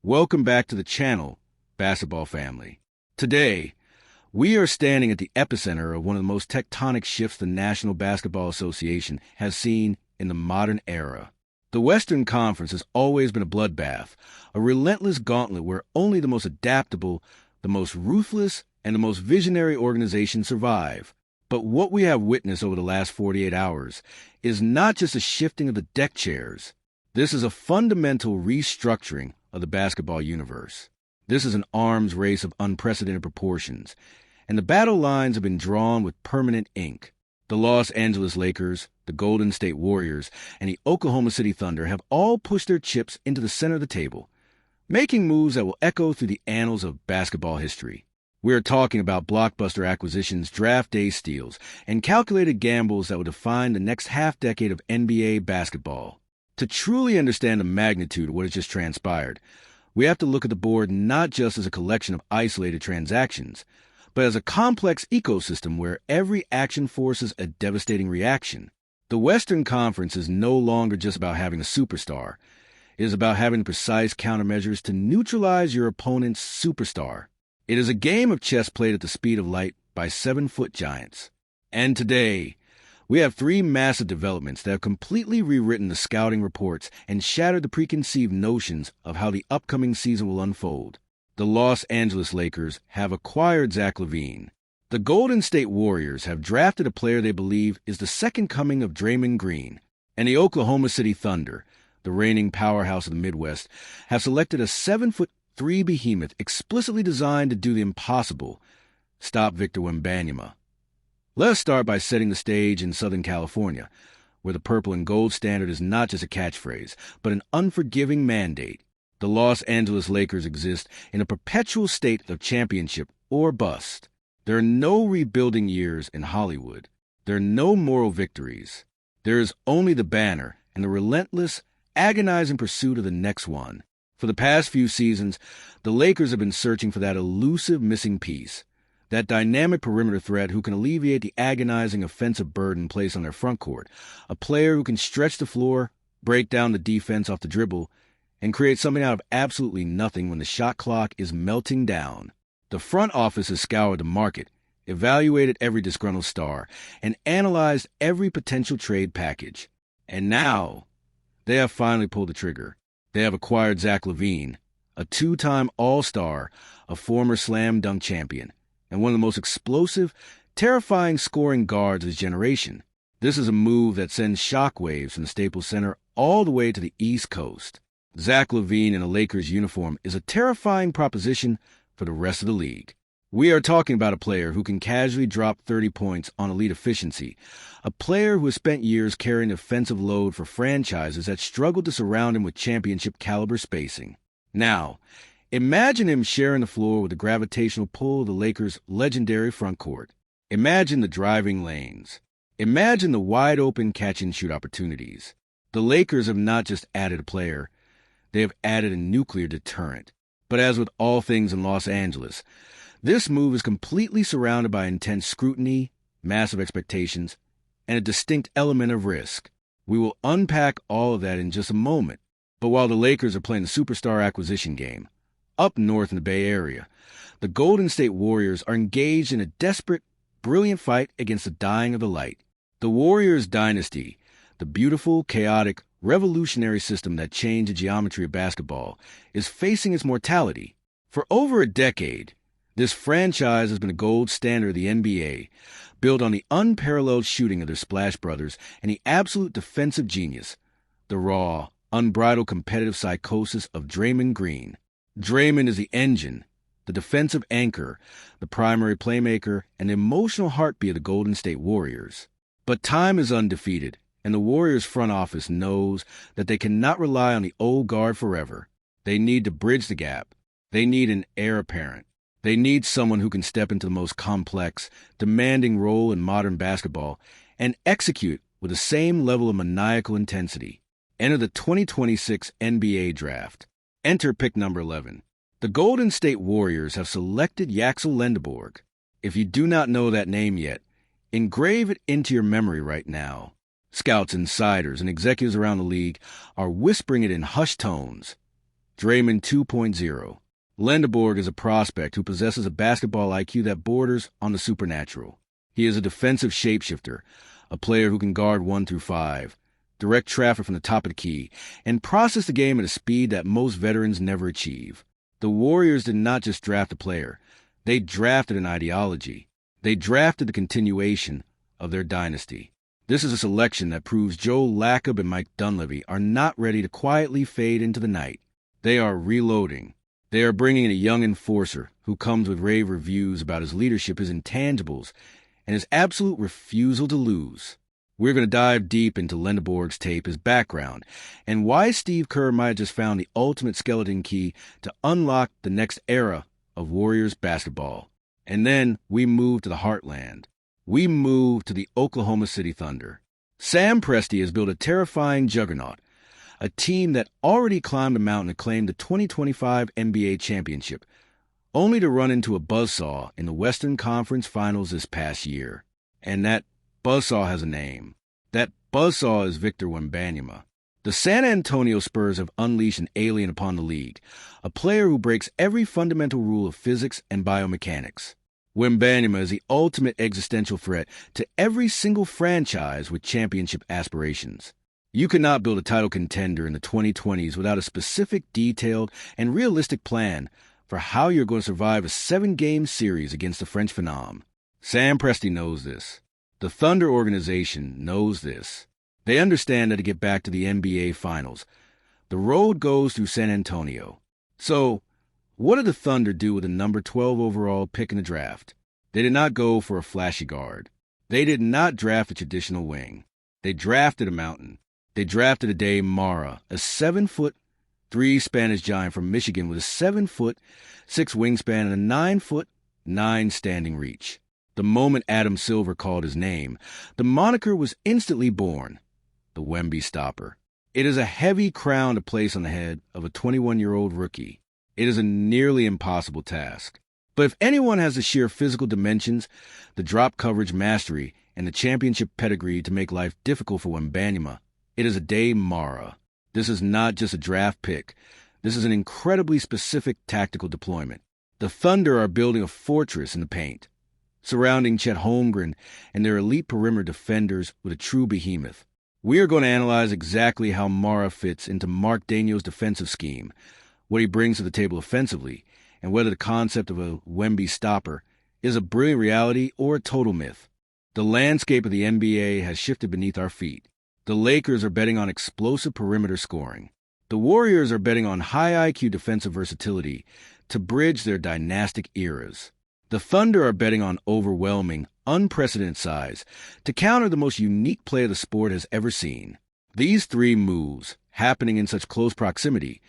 Welcome back to the channel, basketball family. Today, we are standing at the epicenter of one of the most tectonic shifts the National Basketball Association has seen in the modern era. The Western Conference has always been a bloodbath, a relentless gauntlet where only the most adaptable, the most ruthless, and the most visionary organizations survive. But what we have witnessed over the last 48 hours is not just a shifting of the deck chairs. This is a fundamental restructuring of the basketball universe. This is an arms race of unprecedented proportions, and the battle lines have been drawn with permanent ink. The Los Angeles Lakers, the Golden State Warriors, and the Oklahoma City Thunder have all pushed their chips into the center of the table, making moves that will echo through the annals of basketball history. We are talking about blockbuster acquisitions, draft day steals, and calculated gambles that will define the next half-decade of NBA basketball. To truly understand the magnitude of what has just transpired, we have to look at the board not just as a collection of isolated transactions, but as a complex ecosystem where every action forces a devastating reaction. The Western Conference is no longer just about having a superstar. It is about having precise countermeasures to neutralize your opponent's superstar. It is a game of chess played at the speed of light by 7-foot giants. And today, we have three massive developments that have completely rewritten the scouting reports and shattered the preconceived notions of how the upcoming season will unfold. The Los Angeles Lakers have acquired Zach LaVine. The Golden State Warriors have drafted a player they believe is the second coming of Draymond Green. And the Oklahoma City Thunder, the reigning powerhouse of the Midwest, have selected a 7'3" behemoth explicitly designed to do the impossible: stop Victor Wembanyama. Let us start by setting the stage in Southern California, where the purple and gold standard is not just a catchphrase, but an unforgiving mandate. The Los Angeles Lakers exist in a perpetual state of championship or bust. There are no rebuilding years in Hollywood. There are no moral victories. There is only the banner and the relentless, agonizing pursuit of the next one. For the past few seasons, the Lakers have been searching for that elusive missing piece, that dynamic perimeter threat who can alleviate the agonizing offensive burden placed on their front court, a player who can stretch the floor, break down the defense off the dribble, and create something out of absolutely nothing when the shot clock is melting down. The front office has scoured the market, evaluated every disgruntled star, and analyzed every potential trade package. And now, they have finally pulled the trigger. They have acquired Zach LaVine, a two-time All-Star, a former slam dunk champion, and one of the most explosive, terrifying scoring guards of his generation. This is a move that sends shockwaves from the Staples Center all the way to the East Coast. Zach LaVine in a Lakers uniform is a terrifying proposition for the rest of the league. We are talking about a player who can casually drop 30 points on elite efficiency, a player who has spent years carrying the offensive load for franchises that struggled to surround him with championship-caliber spacing. Now, imagine him sharing the floor with the gravitational pull of the Lakers' legendary front court. Imagine the driving lanes. Imagine the wide-open catch-and-shoot opportunities. The Lakers have not just added a player, they have added a nuclear deterrent. But as with all things in Los Angeles, this move is completely surrounded by intense scrutiny, massive expectations, and a distinct element of risk. We will unpack all of that in just a moment. But while the Lakers are playing the superstar acquisition game, up north in the Bay Area, the Golden State Warriors are engaged in a desperate, brilliant fight against the dying of the light. The Warriors dynasty, the beautiful, chaotic, revolutionary system that changed the geometry of basketball, is facing its mortality. For over a decade, this franchise has been a gold standard of the NBA, built on the unparalleled shooting of their Splash Brothers and the absolute defensive genius, the raw, unbridled competitive psychosis of Draymond Green. Draymond is the engine, the defensive anchor, the primary playmaker, and the emotional heartbeat of the Golden State Warriors. But time is undefeated, and the Warriors front office knows that they cannot rely on the old guard forever. They need to bridge the gap. They need an heir apparent. They need someone who can step into the most complex, demanding role in modern basketball and execute with the same level of maniacal intensity. Enter the 2026 NBA Draft. Enter pick number 11. The Golden State Warriors have selected Yaxel Lendeborg. If you do not know that name yet, engrave it into your memory right now. Scouts, insiders, and executives around the league are whispering it in hushed tones. Draymond 2.0. Lendeborg is a prospect who possesses a basketball IQ that borders on the supernatural. He is a defensive shapeshifter, a player who can guard 1 through 5, direct traffic from the top of the key, and process the game at a speed that most veterans never achieve. The Warriors did not just draft a player. They drafted an ideology. They drafted the continuation of their dynasty. This is a selection that proves Joe Lacob and Mike Dunleavy are not ready to quietly fade into the night. They are reloading. They are bringing in a young enforcer who comes with rave reviews about his leadership, his intangibles, and his absolute refusal to lose. We're going to dive deep into Lendeborg's tape, his background, and why Steve Kerr might have just found the ultimate skeleton key to unlock the next era of Warriors basketball. And then we move to the heartland. We move to the Oklahoma City Thunder. Sam Presti has built a terrifying juggernaut, a team that already climbed a mountain to claim the 2025 NBA championship, only to run into a buzzsaw in the Western Conference Finals this past year. And that buzzsaw has a name. That buzzsaw is Victor Wembanyama. The San Antonio Spurs have unleashed an alien upon the league, a player who breaks every fundamental rule of physics and biomechanics. Wembanyama is the ultimate existential threat to every single franchise with championship aspirations. You cannot build a title contender in the 2020s without a specific, detailed, and realistic plan for how you're going to survive a 7-game series against the French Phenom. Sam Presti knows this. The Thunder organization knows this. They understand that to get back to the NBA Finals, the road goes through San Antonio. So, what did the Thunder do with the number 12 overall pick in the draft? They did not go for a flashy guard. They did not draft a traditional wing. They drafted a mountain. They drafted a Dame Mara, a 7'3" Spanish giant from Michigan with a 7'6" wingspan and a 9'9" standing reach. The moment Adam Silver called his name, the moniker was instantly born, the Wemby Stopper. It is a heavy crown to place on the head of a 21-year-old rookie. It is a nearly impossible task. But if anyone has the sheer physical dimensions, the drop coverage mastery, and the championship pedigree to make life difficult for Wembanyama, it is a Dame Mara. This is not just a draft pick. This is an incredibly specific tactical deployment. The Thunder are building a fortress in the paint, surrounding Chet Holmgren and their elite perimeter defenders with a true behemoth. We are going to analyze exactly how Mara fits into Mark Daigneault's defensive scheme, what he brings to the table offensively, and whether the concept of a Wemby stopper is a brilliant reality or a total myth. The landscape of the NBA has shifted beneath our feet. The Lakers are betting on explosive perimeter scoring. The Warriors are betting on high IQ defensive versatility to bridge their dynastic eras. The Thunder are betting on overwhelming, unprecedented size to counter the most unique play the sport has ever seen. These three moves, happening in such close proximity,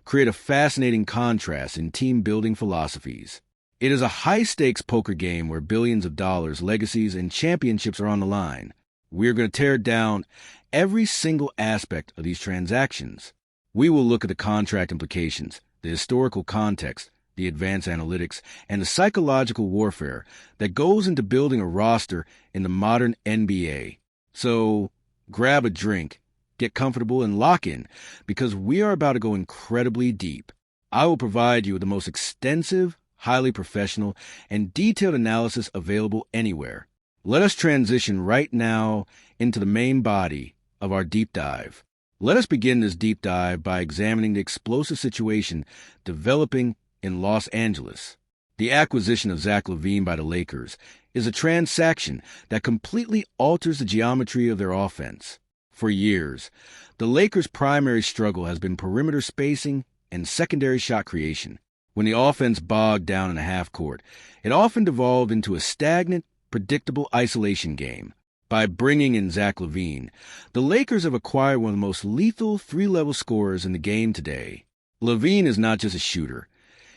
create a fascinating contrast in team-building philosophies. It is a high-stakes poker game where billions of dollars, legacies, and championships are on the line. We are going to tear down every single aspect of these transactions. We will look at the contract implications, the historical context, the advanced analytics, and the psychological warfare that goes into building a roster in the modern NBA. So, grab a drink, get comfortable, and lock in, because we are about to go incredibly deep. I will provide you with the most extensive, highly professional, and detailed analysis available anywhere. Let us transition right now into the main body of our deep dive. Let us begin this deep dive by examining the explosive situation developing in Los Angeles. The acquisition of Zach LaVine by the Lakers is a transaction that completely alters the geometry of their offense. For years, the Lakers' primary struggle has been perimeter spacing and secondary shot creation. When the offense bogged down in the half court, it often devolved into a stagnant, predictable isolation game. By bringing in Zach LaVine, the Lakers have acquired one of the most lethal three-level scorers in the game today. LaVine is not just a shooter.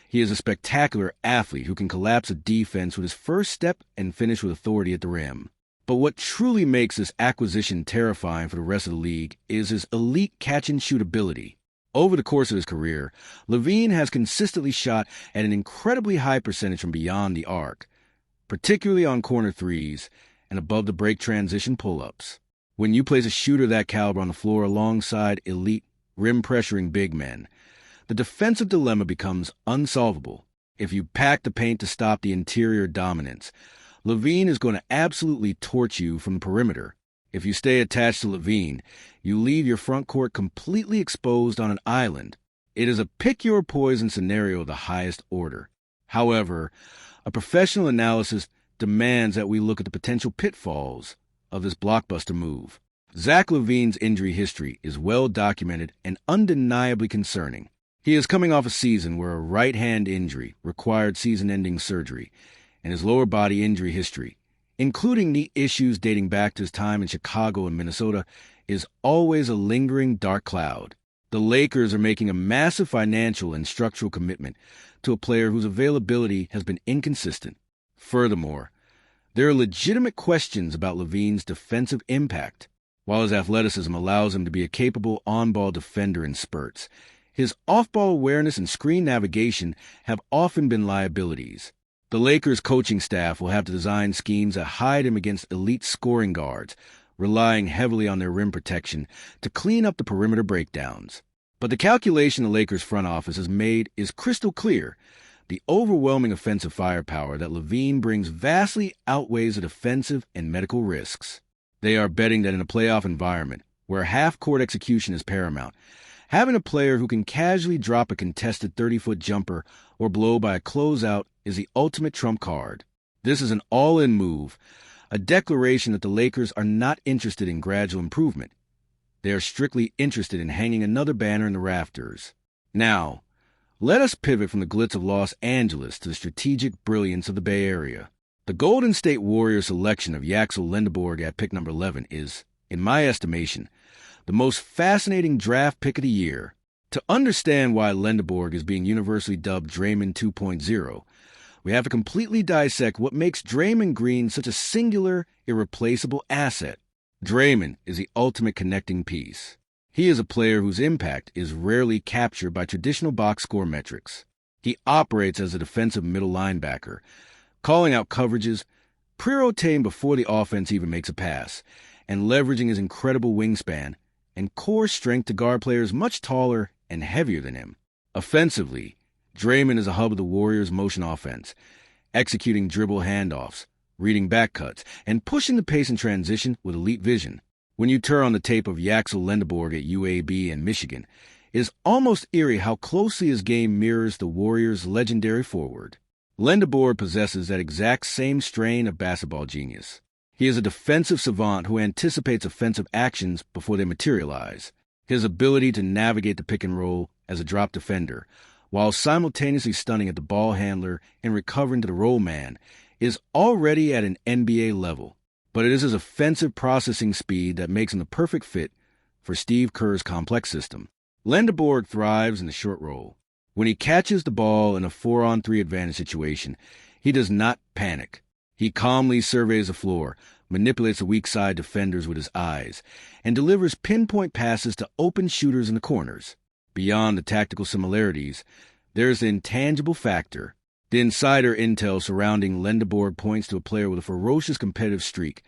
He is a spectacular athlete who can collapse a defense with his first step and finish with authority at the rim. But what truly makes this acquisition terrifying for the rest of the league is his elite catch-and-shoot ability. Over the course of his career, LaVine has consistently shot at an incredibly high percentage from beyond the arc, particularly on corner threes and above-the-break transition pull-ups. When you place a shooter that caliber on the floor alongside elite rim-pressuring big men, the defensive dilemma becomes unsolvable. If you pack the paint to stop the interior dominance, LaVine is going to absolutely torch you from the perimeter. If you stay attached to LaVine, you leave your front court completely exposed on an island. It is a pick-your-poison scenario of the highest order. However, a professional analysis demands that we look at the potential pitfalls of this blockbuster move. Zach LaVine's injury history is well documented and undeniably concerning. He is coming off a season where a right hand injury required season-ending surgery, and his lower body injury history, including knee issues dating back to his time in Chicago and Minnesota, is always a lingering dark cloud. The Lakers are making a massive financial and structural commitment to a player whose availability has been inconsistent. Furthermore, there are legitimate questions about LaVine's defensive impact. While his athleticism allows him to be a capable on-ball defender in spurts, his off-ball awareness and screen navigation have often been liabilities. The Lakers' coaching staff will have to design schemes that hide him against elite scoring guards, relying heavily on their rim protection to clean up the perimeter breakdowns. But the calculation the Lakers' front office has made is crystal clear. The overwhelming offensive firepower that LaVine brings vastly outweighs the defensive and medical risks. They are betting that in a playoff environment, where half-court execution is paramount, having a player who can casually drop a contested 30-foot jumper or blow by a closeout is the ultimate trump card. This is an all-in move, a declaration that the Lakers are not interested in gradual improvement. They are strictly interested in hanging another banner in the rafters. Now, let us pivot from the glitz of Los Angeles to the strategic brilliance of the Bay Area. The Golden State Warriors selection of Yaxel Lendeborg at pick number 11 is, in my estimation, the most fascinating draft pick of the year. To understand why Lendeborg is being universally dubbed Draymond 2.0, we have to completely dissect what makes Draymond Green such a singular, irreplaceable asset. Draymond is the ultimate connecting piece. He is a player whose impact is rarely captured by traditional box score metrics. He operates as a defensive middle linebacker, calling out coverages, pre-rotating before the offense even makes a pass, and leveraging his incredible wingspan and core strength to guard players much taller and heavier than him. Offensively, Draymond is a hub of the Warriors' motion offense, executing dribble handoffs, reading back cuts, and pushing the pace in transition with elite vision. When you turn on the tape of Yaxel Lendeborg at UAB and Michigan, it is almost eerie how closely his game mirrors the Warriors' legendary forward. Lendeborg possesses that exact same strain of basketball genius. He is a defensive savant who anticipates offensive actions before they materialize. His ability to navigate the pick and roll as a drop defender, while simultaneously stunning at the ball handler and recovering to the roll man, is already at an NBA level. But it is his offensive processing speed that makes him the perfect fit for Steve Kerr's complex system. Lendeborg thrives in the short roll. When he catches the ball in a 4-on-3 advantage situation, he does not panic. He calmly surveys the floor, manipulates the weak side defenders with his eyes, and delivers pinpoint passes to open shooters in the corners. Beyond the tactical similarities, there is the intangible factor. The insider intel surrounding Lendeborg points to a player with a ferocious competitive streak,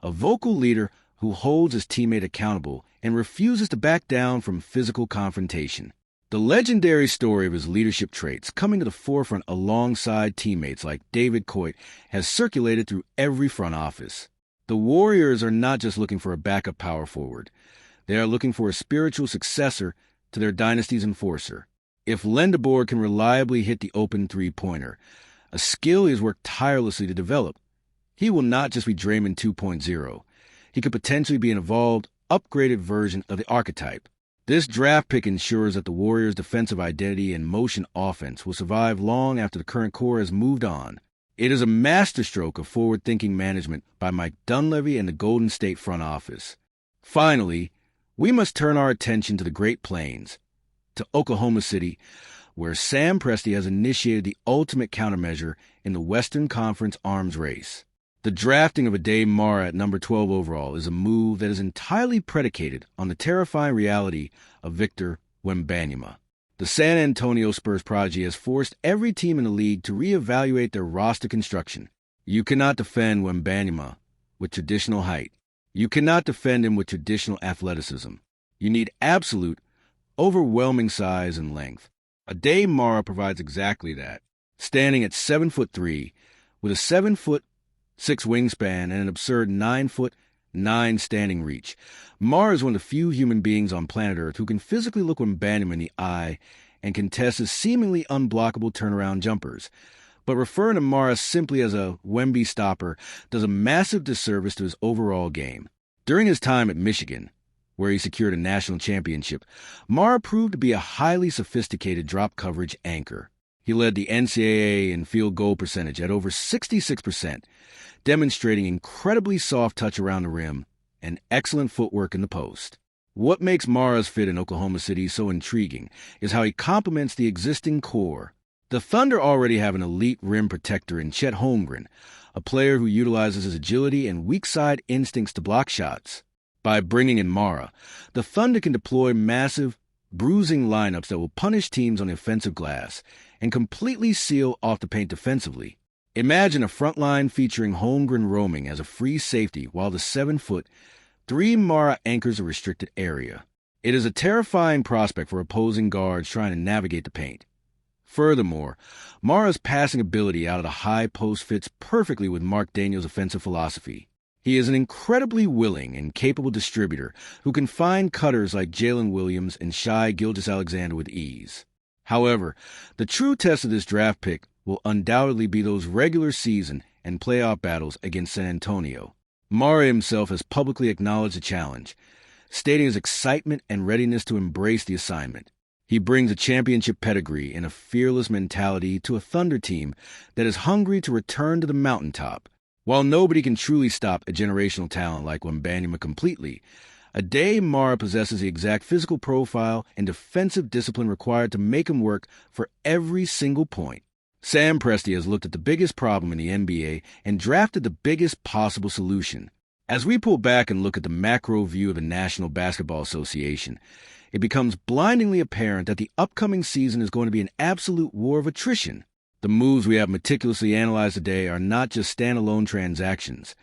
a vocal leader who holds his teammate accountable and refuses to back down from physical confrontation. The legendary story of his leadership traits coming to the forefront alongside teammates like David Coit has circulated through every front office. The Warriors are not just looking for a backup power forward. They are looking for a spiritual successor to their dynasty's enforcer. If Lendeborg can reliably hit the open three-pointer, a skill he has worked tirelessly to develop, he will not just be Draymond 2.0. He could potentially be an evolved, upgraded version of the archetype. This draft pick ensures that the Warriors' defensive identity and motion offense will survive long after the current core has moved on. It is a masterstroke of forward-thinking management by Mike Dunleavy and the Golden State front office. Finally, we must turn our attention to the Great Plains, to Oklahoma City, where Sam Presti has initiated the ultimate countermeasure in the Western Conference arms race. The drafting of Ade Mara at number 12 overall is a move that is entirely predicated on the terrifying reality of Victor Wembanyama. The San Antonio Spurs prodigy has forced every team in the league to reevaluate their roster construction. You cannot defend Wembanyama with traditional height. You cannot defend him with traditional athleticism. You need absolute, overwhelming size and length. Ade Mara provides exactly that. Standing at 7'3", with a 7'6" wingspan and an absurd 9'9" standing reach, Mara is one of the few human beings on planet Earth who can physically look Wembanyama in the eye and contest his seemingly unblockable turnaround jumpers. But referring to Mara simply as a Wemby stopper does a massive disservice to his overall game. During his time at Michigan, where he secured a national championship, Mara proved to be a highly sophisticated drop coverage anchor. He led the NCAA in field goal percentage at over 66%, demonstrating incredibly soft touch around the rim and excellent footwork in the post. What makes Mara's fit in Oklahoma City so intriguing is how he complements the existing core. The Thunder already have an elite rim protector in Chet Holmgren, a player who utilizes his agility and weak-side instincts to block shots. By bringing in Mara, the Thunder can deploy massive, bruising lineups that will punish teams on the offensive glass and completely seal off the paint defensively. Imagine a front line featuring Holmgren roaming as a free safety while the 7'3" Mara anchors a restricted area. It is a terrifying prospect for opposing guards trying to navigate the paint. Furthermore, Mara's passing ability out of the high post fits perfectly with Mark Daniels' offensive philosophy. He is an incredibly willing and capable distributor who can find cutters like Jalen Williams and Shai Gilgeous-Alexander with ease. However, the true test of this draft pick will undoubtedly be those regular season and playoff battles against San Antonio. Mara himself has publicly acknowledged the challenge, stating his excitement and readiness to embrace the assignment. He brings a championship pedigree and a fearless mentality to a Thunder team that is hungry to return to the mountaintop. While nobody can truly stop a generational talent like Wembanyama completely, Ade Mara possesses the exact physical profile and defensive discipline required to make him work for every single point. Sam Presti has looked at the biggest problem in the NBA and drafted the biggest possible solution. As we pull back and look at the macro view of the National Basketball Association, it becomes blindingly apparent that the upcoming season is going to be an absolute war of attrition. The moves we have meticulously analyzed today are not just standalone transactions.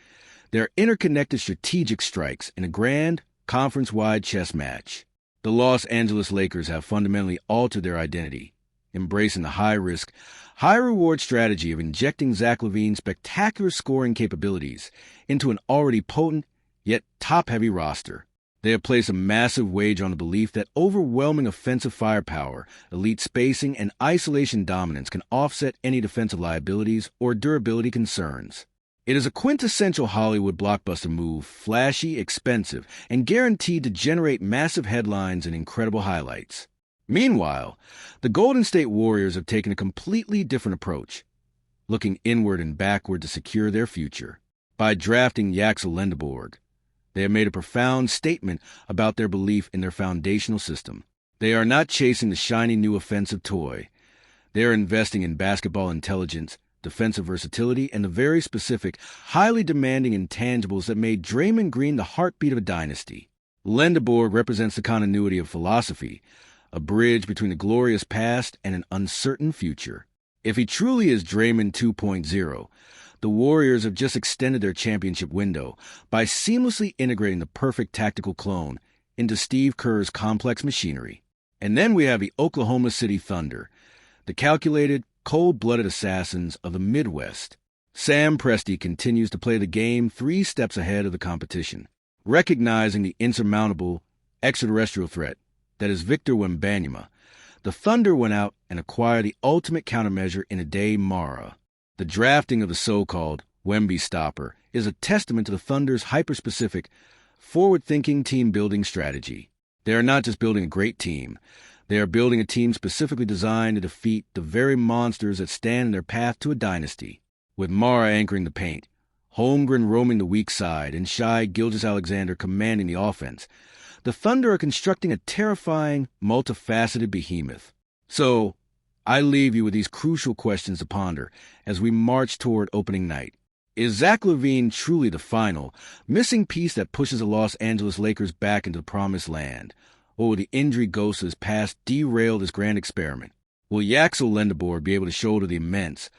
They're interconnected strategic strikes in a grand, conference-wide chess match. The Los Angeles Lakers have fundamentally altered their identity, embracing the high-risk, high-reward strategy of injecting Zach LaVine's spectacular scoring capabilities into an already potent, yet top-heavy roster. They have placed a massive wager on the belief that overwhelming offensive firepower, elite spacing, and isolation dominance can offset any defensive liabilities or durability concerns. It is a quintessential Hollywood blockbuster move, flashy, expensive, and guaranteed to generate massive headlines and incredible highlights. Meanwhile, the Golden State Warriors have taken a completely different approach, looking inward and backward to secure their future. By drafting Axel Lendeborg, they have made a profound statement about their belief in their foundational system. They are not chasing the shiny new offensive toy. They are investing in basketball intelligence, defensive versatility, and the very specific, highly demanding intangibles that made Draymond Green the heartbeat of a dynasty. Lendeborg represents the continuity of philosophy, a bridge between the glorious past and an uncertain future. If he truly is Draymond 2.0, the Warriors have just extended their championship window by seamlessly integrating the perfect tactical clone into Steve Kerr's complex machinery. And then we have the Oklahoma City Thunder, the calculated, cold-blooded assassins of the Midwest. Sam Presti continues to play the game 3 steps ahead of the competition, recognizing the insurmountable extraterrestrial threat that is Victor Wembanyama. The Thunder went out and acquired the ultimate countermeasure in Ade Mara. The drafting of the so-called Wemby stopper is a testament to the Thunder's hyper-specific, forward-thinking team-building strategy. They are not just building a great team. They are building a team specifically designed to defeat the very monsters that stand in their path to a dynasty. With Mara anchoring the paint, Holmgren roaming the weak side, and Shai Gilgeous-Alexander commanding the offense, the Thunder are constructing a terrifying, multifaceted behemoth. So, I leave you with these crucial questions to ponder as we march toward opening night. Is Zach LaVine truly the final, missing piece that pushes the Los Angeles Lakers back into the promised land? Or will the injury ghost of his past derail this grand experiment? Will Axel Lendeborg be able to shoulder the immense,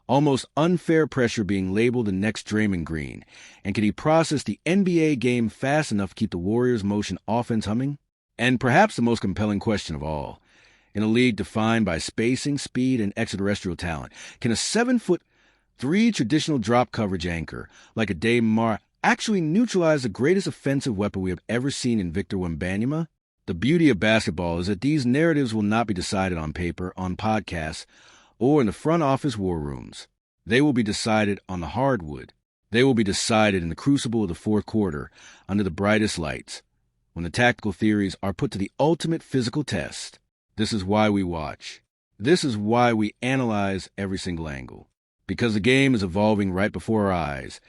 almost unfair pressure being labeled the next Draymond Green? And can he process the NBA game fast enough to keep the Warriors' motion offense humming? And perhaps the most compelling question of all, In a league defined by spacing, speed, and extraterrestrial talent, can a 7'3" traditional drop coverage anchor like a Dave Mar actually neutralize the greatest offensive weapon we have ever seen in Victor Wembanyama? The beauty of basketball is that these narratives will not be decided on paper, on podcasts, or in the front office war rooms. They will be decided on the hardwood. They will be decided in the crucible of the fourth quarter, under the brightest lights, when the tactical theories are put to the ultimate physical test. This is why we watch. This is why we analyze every single angle. Because the game is evolving right before our eyes,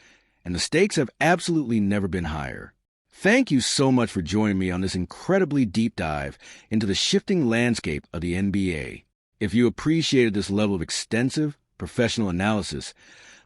and the stakes have absolutely never been higher. Thank you so much for joining me on this incredibly deep dive into the shifting landscape of the NBA. If you appreciated this level of extensive, professional analysis,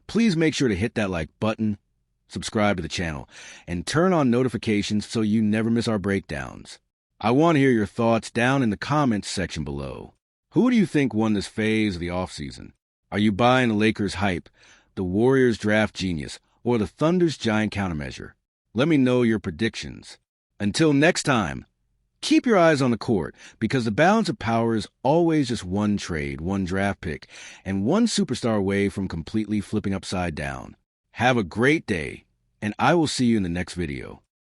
please make sure to hit that like button, subscribe to the channel, and turn on notifications so you never miss our breakdowns. I want to hear your thoughts down in the comments section below. Who do you think won this phase of the offseason? Are you buying the Lakers' hype, the Warriors' draft genius, or the Thunder's giant countermeasure? Let me know your predictions. Until next time, keep your eyes on the court, because the balance of power is always just one trade, one draft pick, and one superstar away from completely flipping upside down. Have a great day, and I will see you in the next video.